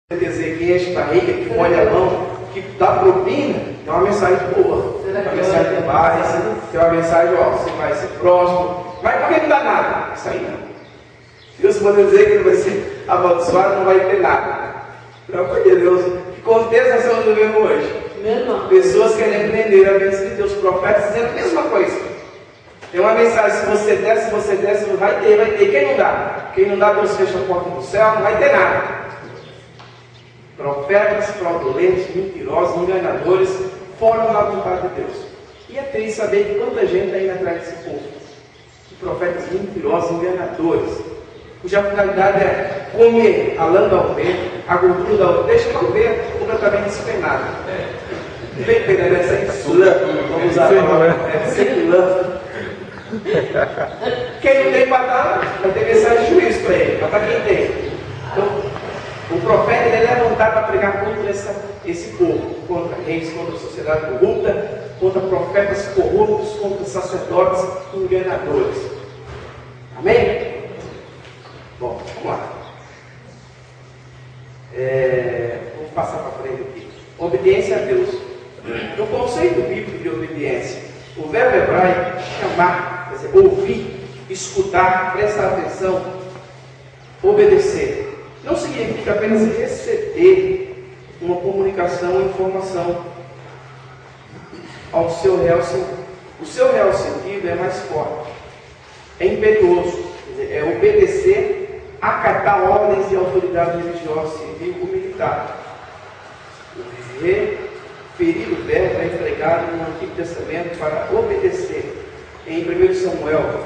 Quer dizer, que enche barriga, que molha a mão, que dá propina, é uma mensagem boa. É uma mensagem de paz, é uma mensagem, ó, você vai ser próximo. Mas por que não dá nada? Isso aí não. Deus pode dizer que ele vai ser amaldiçoado, não vai ter nada. Pelo amor de Deus, que contexto nós estamos vivendo hoje? Pessoas querem aprender a bênção de Deus, profetas dizendo a mesma coisa. Tem uma mensagem, se você der, vai ter. Quem não dá? Quem não dá, Deus fecha a porta do céu, não vai ter nada. Profetas fraudulentos, mentirosos, enganadores, fora da vontade de Deus. E é triste saber que quanta gente está indo atrás desse povo. De profetas mentirosos, enganadores, cuja finalidade é comer a lã da ovelha, a gordura da ovelha, deixa a ovelha completamente despenada. Não vem pegar essa lã, vamos usar a palavra, sem lã. Quem não tem para dar, vai ter mensagem de juízo para ele, mas para quem tem. Então, o profeta ele é levantado para pregar contra esse povo, contra reis, contra a sociedade corrupta, contra profetas corruptos, contra sacerdotes enganadores. Amém? Bom, vamos lá. Vamos passar para frente aqui. Obediência a Deus. No conceito bíblico de obediência, o verbo hebraico chamar, quer dizer, ouvir, escutar, prestar atenção, obedecer. Não significa apenas receber uma comunicação ou informação ao seu real sentido. O seu real sentido é mais forte, é impetuoso, é obedecer, acatar ordens de autoridade religiosa, civil ou militar. O referido verbo é empregado no Antigo Testamento para obedecer. Em 1 Samuel,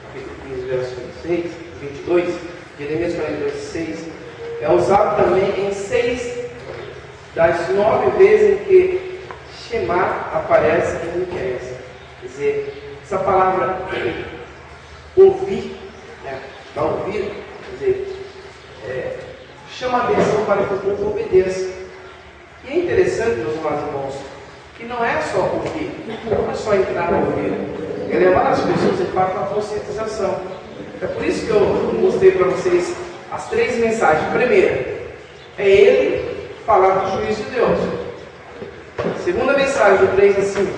capítulo 15, verso 26, 22, Jeremias 42, 6, é usado também em 6 das 9 vezes em que Shema aparece em Miqueias. Quer dizer, essa palavra ouvir, para ouvir, quer dizer, chama a atenção para que o povo obedeça. E é interessante, meus amados irmãos, que não é só ouvir, não é só entrar no ouvido, é levar as pessoas para a conscientização. É por isso que eu mostrei para vocês as 3 mensagens. Primeira, é ele falar do juízo de Deus. Segunda mensagem, do 3 a 5,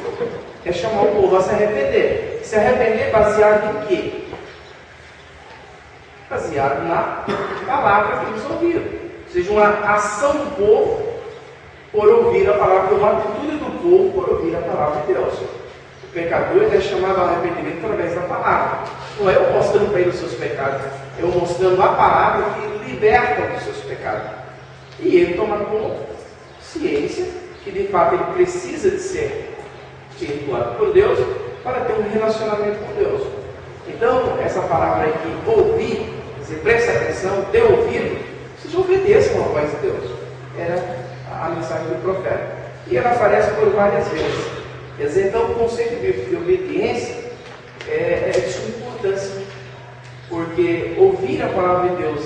é chamar o povo a se arrepender. Se arrepender baseado em quê? Baseado na palavra que eles ouviram. Ou seja, uma ação do povo por ouvir a palavra, uma atitude do povo por ouvir a palavra de Deus. O pecador é chamado ao arrependimento através da palavra. Não é eu mostrando para ele os seus pecados, eu mostrando a palavra que liberta dos seus pecados. E ele toma consciência que de fato ele precisa de ser perdoado por Deus para ter um relacionamento com Deus. Então, essa palavra aqui, ouvir, quer dizer, preste atenção, dê ouvido, vocês obedeçam a voz de Deus. Era a mensagem do profeta. E ela aparece por várias vezes. Quer dizer, então, o conceito de obediência é de suma importância, porque ouvir a palavra de Deus,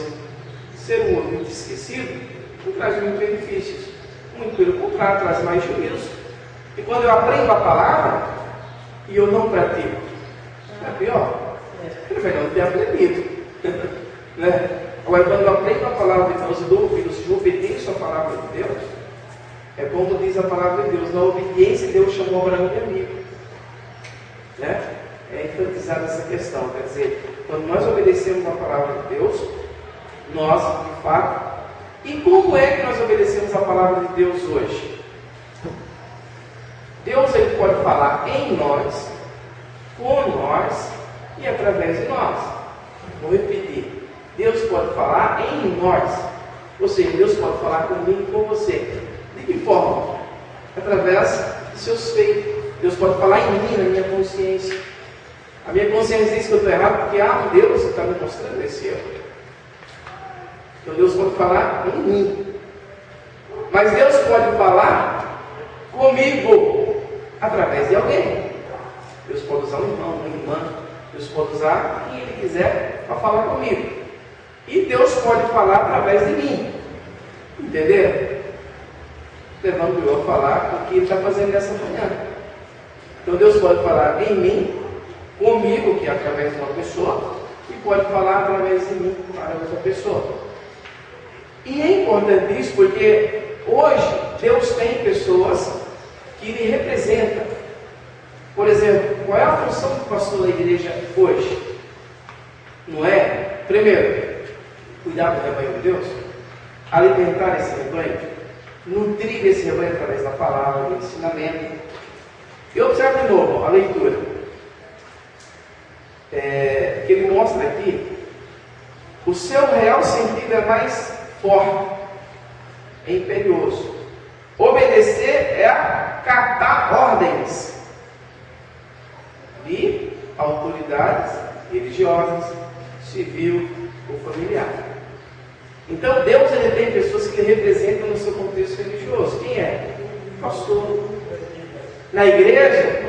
ser um ouvinte esquecido, não traz muitos benefícios, muito pelo contrário, traz mais juízo. E quando eu aprendo a palavra e eu não pratico, é pior. É melhor não ter aprendido. Né? Agora, quando eu aprendo a palavra de Deus e dou ouvidos, se eu obedeço a palavra de Deus, é como diz a palavra de Deus, na obediência Deus chamou Abraão de amigo. Né? É enfatizada essa questão, quer dizer, quando nós obedecemos a palavra de Deus, nós, de fato, e como é que nós obedecemos a palavra de Deus hoje? Deus ele pode falar em nós, com nós e através de nós. Vou repetir, Deus pode falar em nós, ou seja, Deus pode falar comigo e com você. De que forma? Através de seus feitos. Deus pode falar em mim, na minha consciência. A minha consciência diz que eu estou errado porque há um Deus que está me mostrando esse erro. Então Deus pode falar em mim. Mas Deus pode falar comigo através de alguém. Deus pode usar um irmão, uma irmã. Deus pode usar quem Ele quiser para falar comigo. E Deus pode falar através de mim. Entenderam? Levando eu a falar o que Ele está fazendo nessa manhã. Então Deus pode falar em mim, comigo, que é através de uma pessoa, e pode falar através de mim para outra pessoa. E é importante isso porque hoje Deus tem pessoas que lhe representam. Por exemplo, qual é a função do pastor da igreja hoje? Não é, primeiro, cuidar do rebanho de Deus, alimentar esse rebanho, nutrir esse rebanho através da palavra, do ensinamento. E observe de novo a leitura, que ele mostra aqui. O seu real sentido é mais forte, é imperioso. Obedecer é acatar ordens de autoridades religiosas, civil ou familiar. Então Deus ele tem pessoas que representam no seu contexto religioso. Quem é? Pastor. Na igreja,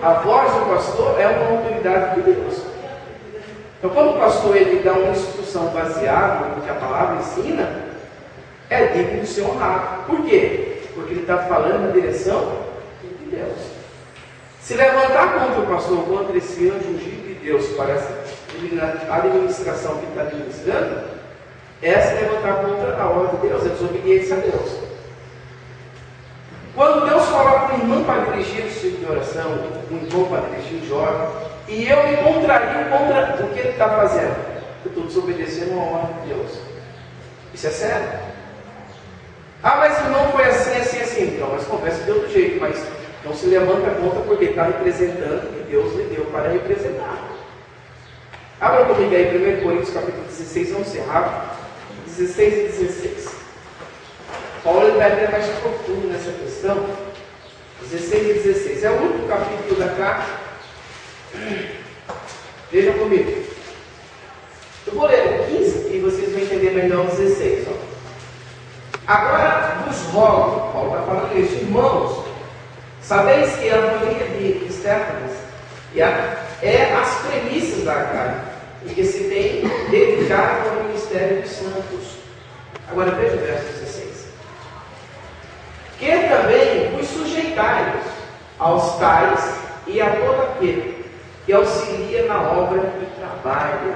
a voz do pastor é uma autoridade de Deus. Então quando o pastor ele dá uma instrução baseada no que a palavra ensina, é digno de ser honrado. Por quê? Porque ele está falando na direção de Deus. Se levantar contra o pastor, contra esse anjo ungido de Deus, para a administração que está administrando, é se levantar contra a ordem de Deus, é desobediência a Deus. Quando Deus coloca um irmão para dirigir o ciclo de oração, um irmão para dirigir o jovem, e eu me contrario contra o que ele está fazendo, eu estou desobedecendo a ordem de Deus. Isso é sério. Ah, mas irmão foi assim, assim, assim. Então, mas conversa de outro jeito, mas não se levanta contra porque está representando o que Deus lhe deu para representar. Abra comigo aí 1 Coríntios capítulo 16, vamos ser rápido. 16 e 16. Paulo vai até mais profundo nessa questão. 16 e 16. É o último capítulo da carta. Veja comigo. Eu vou ler o 15 e vocês vão entender melhor o 16. Ó. Agora vos rogo, Paulo está falando isso, irmãos, sabeis que a família de Estéfanas é as premissas da carne, e que se tem dedicado ao ministério dos santos. Agora veja o verso 16. Que também vos sujeitai aos tais e a todo aquele que auxilia na obra e trabalha.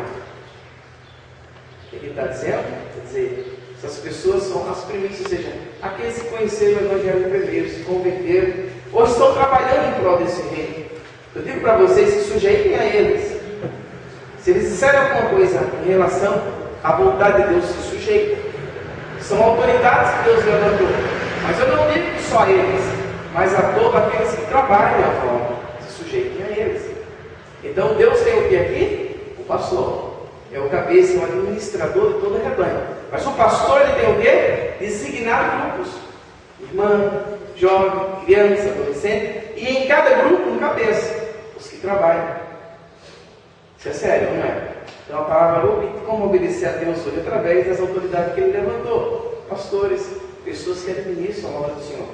O que ele está dizendo? Quer dizer, essas pessoas são as premissas, ou seja, aqueles que conheceram o Evangelho primeiro, se converteram, ou estão trabalhando em prol desse reino. Eu digo para vocês, se sujeitem a eles. Se eles disserem alguma coisa em relação à vontade de Deus, se sujeitem. São autoridades que Deus levantou. Mas eu não digo só a eles, mas a todos aqueles que trabalham à forma. Se sujeitem a eles. Então Deus tem o que aqui? O pastor. É o cabeça, o administrador de todo o rebanho. Mas o pastor ele tem o quê? Designar grupos. Irmã, jovem, criança, adolescente. E em cada grupo um cabeça. Os que trabalham. Isso é sério, não é? Então a palavra como obedecer a Deus hoje através das autoridades que ele levantou. Pastores, pessoas que administram a obra do Senhor.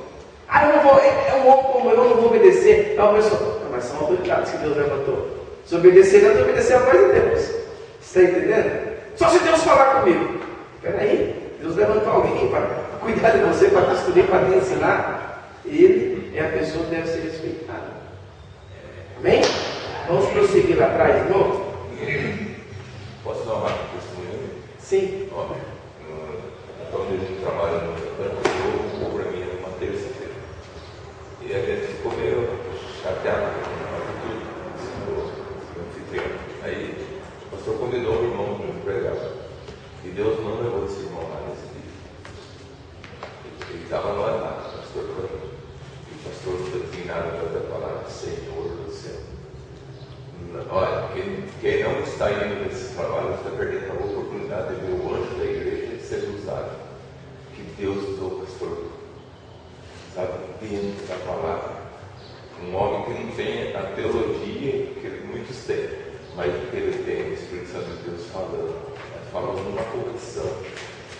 Ah, eu não vou, é um homem como eu não vou obedecer. É uma pessoa. Não, mas são autoridades que Deus levantou. Se obedecer, Deus obedecer a voz de Deus. Está entendendo? Só se Deus falar comigo. Espera aí, Deus levantou alguém para cuidar de você, para te instruir, para te ensinar. Ele é a pessoa que deve ser respeitada. Amém? Vamos prosseguir lá atrás de novo? Posso dar uma testemunha? Sim. Quando a gente trabalha no campo, para mim era uma terça-feira. E a gente ficou meio chateado com a atitude do anfitrião. Aí o pastor convidou o irmão para pregar. E Deus não levou esse irmão lá nesse dia. Ele estava lá, o pastor para mim. E o pastor não tem nada para falar, Senhor do céu. Olha, quem não está indo nesse trabalho está perdendo a oportunidade de ver o anjo da igreja ser usado. Que Deus usou o pastor, sabe, dentro da palavra. Um homem que não tem a teologia que muitos têm, mas que ele tem o Espírito Santo de Deus falando numa correção.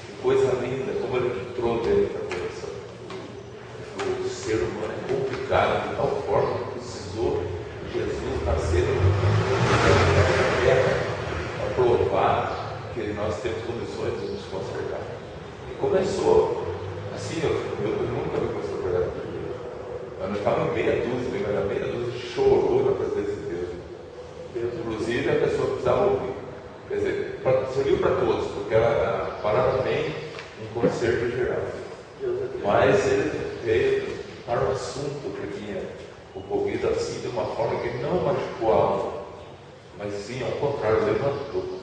Que coisa linda, como ele entrou dentro da correção. O ser humano é complicado de tal forma que precisou Jesus nascer na terra para provar que nós temos condições de nos consertar. E começou assim, eu nunca vi pastor pregar por Deus. Eu estava meia dúzia, chorou na presença de Deus. Inclusive a pessoa precisava ouvir. Quer dizer, serviu para todos, porque a palavra vem conserto geral. Mas ele veio para um assunto que vinha ocorrido assim de uma forma que não machucou a alma, mas sim, ao contrário, levantou.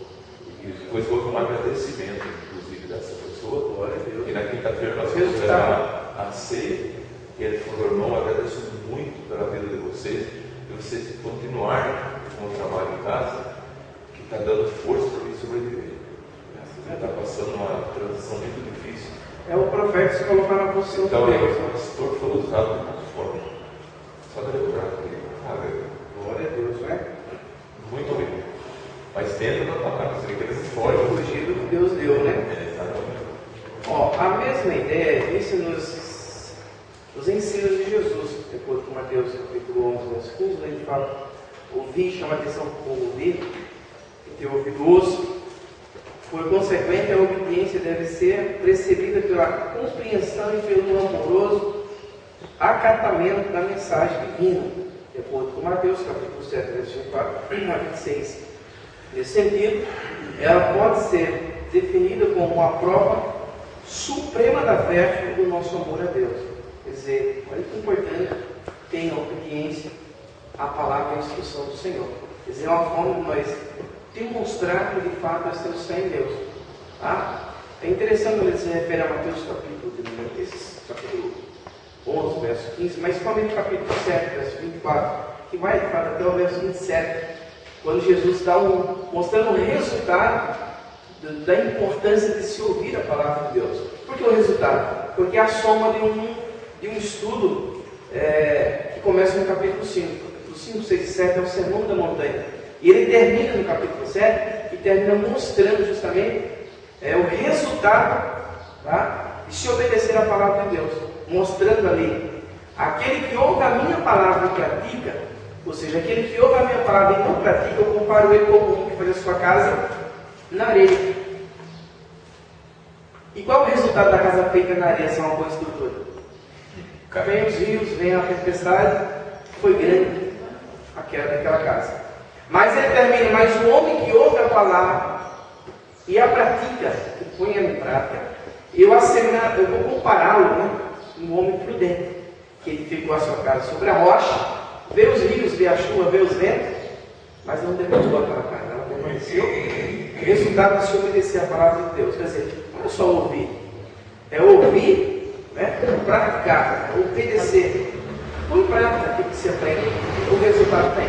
E depois houve um agradecimento, inclusive, dessa pessoa. E na quinta-feira nós vamos levar a ceia. E ele falou: irmão, agradeço muito pela vida de vocês, e vocês continuarem com o trabalho em casa, que está dando força para mim sobreviver. Você está passando uma transição muito difícil. É o profeta se colocar na posição então, de Deus. O pastor foi usado de uma forma. Só de lembrar que glória a Deus, né? Muito bem. Mas dentro da palavra, você vê que eles fogem. Fugido que Deus deu, né? Exatamente. Ó, a mesma ideia, isso nos ensinos de Jesus, de acordo com Mateus capítulo 11, verso 15, ele fala: ouvir, chama a atenção para o povo ouvir, e ter ouvido osso. Por consequente, a obediência deve ser precedida pela compreensão e pelo amoroso acatamento da mensagem divina, de acordo com Mateus capítulo 7, verso 24 a 26. Nesse sentido, ela pode ser definida como a prova suprema da fé do nosso amor a Deus. Quer dizer, olha que importante ter a obediência à palavra e à instrução do Senhor. Quer dizer, é uma forma de nós demonstrar que de fato nós temos fé em Deus. Tá? É interessante quando ele se refere a Mateus capítulo 11, verso 15, mas principalmente capítulo 7, verso 24, que vai de fato até o verso 27, quando Jesus está mostrando o resultado da importância de se ouvir a palavra de Deus. Por que o resultado? Porque é a soma de um estudo que começa no capítulo 5. Capítulo 5, 6 e 7 é o Sermão da Montanha. E ele termina no capítulo 7 e termina mostrando justamente o resultado, tá, de se obedecer à palavra de Deus. Mostrando ali, aquele que ouve a minha palavra e pratica, ou seja, aquele que ouve a minha palavra e não pratica, eu comparo ele com um que faz a sua casa na areia. E qual é o resultado da casa feita na areia sem uma boa estrutura? Vem os rios, vem a tempestade, foi grande a queda daquela casa. Mas ele termina: mas o homem que ouve a palavra e a pratica, que põe em prática, eu vou compará-lo, né, um homem prudente, que edificou a sua casa sobre a rocha, vê os rios, vê a chuva, vê os ventos, mas não derrubou aquela casa, ela permaneceu. O resultado de se obedecer à palavra de Deus. Quer dizer, não é só ouvir, é ouvir, né, praticar, obedecer. Põe em prática aquilo que se aprende, o resultado vem.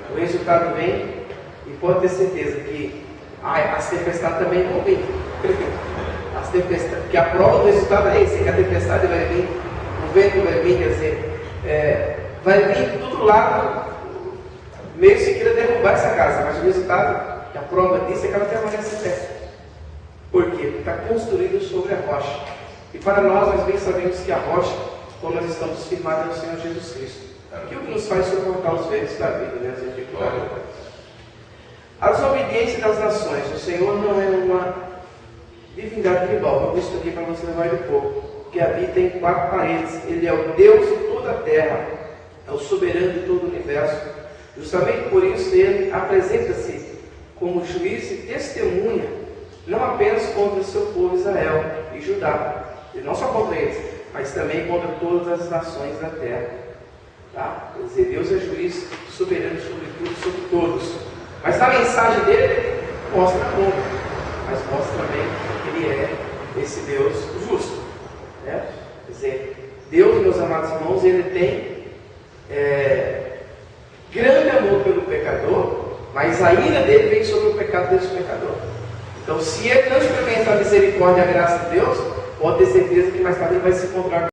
O resultado vem, e pode ter certeza que as tempestades também vão vir. As tempestades, porque a prova do resultado é esse, que a tempestade vai vir, o vento vai vir, quer dizer, vai vir de todo lado, meio que queira derrubar essa casa, mas o resultado, a prova disso é que ela permanece em pé. Por quê? Porque está construído sobre a rocha. E para nós bem sabemos que a rocha, como nós estamos firmados, é o Senhor Jesus Cristo. Que é o que nos faz suportar os ventos da vida, né? As dificuldades. A desobediência das nações. O Senhor não é uma divindade tribal. Eu vou estudar para você levar de pouco. Que habita em 4 paredes. Ele é o Deus de toda a terra. É o soberano de todo o universo. Justamente por isso ele apresenta-se como juiz e testemunha, não apenas contra o seu povo Israel e Judá, e não só contra eles, mas também contra todas as nações da terra. Tá? Quer dizer, Deus é juiz soberano sobre tudo, sobre todos. Mas na mensagem dele, ele mostra como, mas mostra também que ele é esse Deus justo. Né? Quer dizer, Deus, meus amados irmãos, ele tem grande amor pelo pecador, mas a ira dele vem sobre o pecado desse pecador. Então, se ele não experimenta a misericórdia e a graça de Deus, pode ter certeza que mais tarde ele vai se encontrar